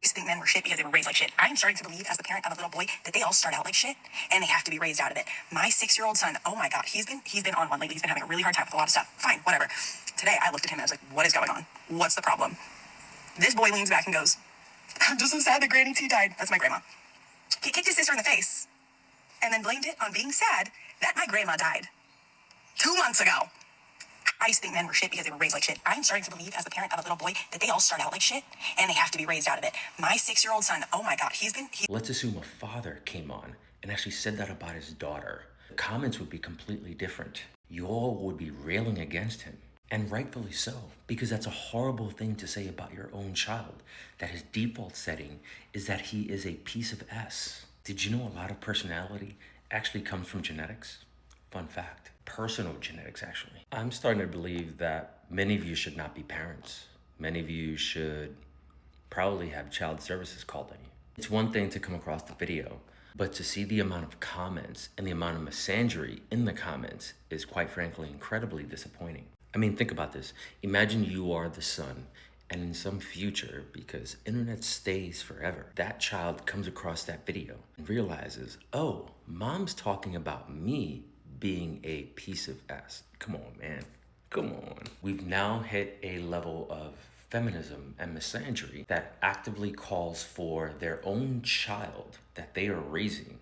used to think men were shit because they were raised like shit. I'm starting to believe, as the parent of a little boy, that they all start out like shit and they have to be raised out of it. My 6-year-old son, oh my god, he's been on one lately. He's been having a really hard time with a lot of stuff. Fine, whatever. Today I looked at him and I was like, what is going on? What's the problem? This boy leans back and goes, I'm just so sad that Granny T died. That's my grandma. He kicked his sister in the face and then blamed it on being sad that my grandma died 2 months ago. I used to think men were shit because they were raised like shit. I'm starting to believe, as the parent of a little boy, that they all start out like shit and they have to be raised out of it. My 6-year-old son, oh my god, Let's assume a father came on and actually said that about his daughter. The comments would be completely different. You all would be railing against him. And rightfully so, because that's a horrible thing to say about your own child, that his default setting is that he is a piece of S. Did you know a lot of personality actually comes from genetics? Fun fact. Personal genetics, actually. I'm starting to believe that many of you should not be parents. Many of you should probably have child services called on you. It's one thing to come across the video, but to see the amount of comments and the amount of misandry in the comments is, quite frankly, incredibly disappointing. I mean, think about this. Imagine you are the son, and in some future, because internet stays forever, that child comes across that video and realizes, oh, mom's talking about me being a piece of ass. Come on, man. Come on. We've now hit a level of feminism and misandry that actively calls for their own child that they are raising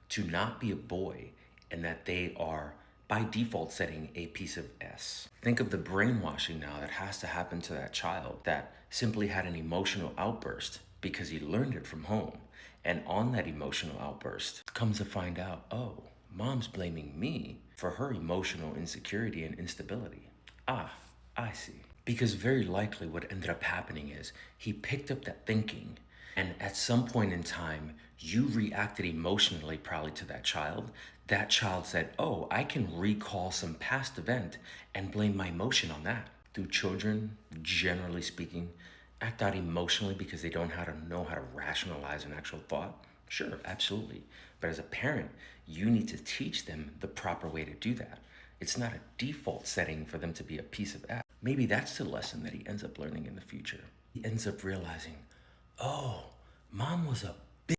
to not be a boy, and that they are by default setting a piece of S. Think of the brainwashing now that has to happen to that child that simply had an emotional outburst because he learned it from home. And on that emotional outburst comes to find out, oh, mom's blaming me for her emotional insecurity and instability. Ah, I see. Because very likely what ended up happening is he picked up that thinking, and at some point in time, you reacted emotionally probably to that child. That child said, oh, I can recall some past event and blame my emotion on that. Do children, generally speaking, act out emotionally because they don't know how to rationalize an actual thought? Sure, absolutely. But as a parent, you need to teach them the proper way to do that. It's not a default setting for them to be a piece of ass. Maybe that's the lesson that he ends up learning in the future. He ends up realizing, oh, mom was a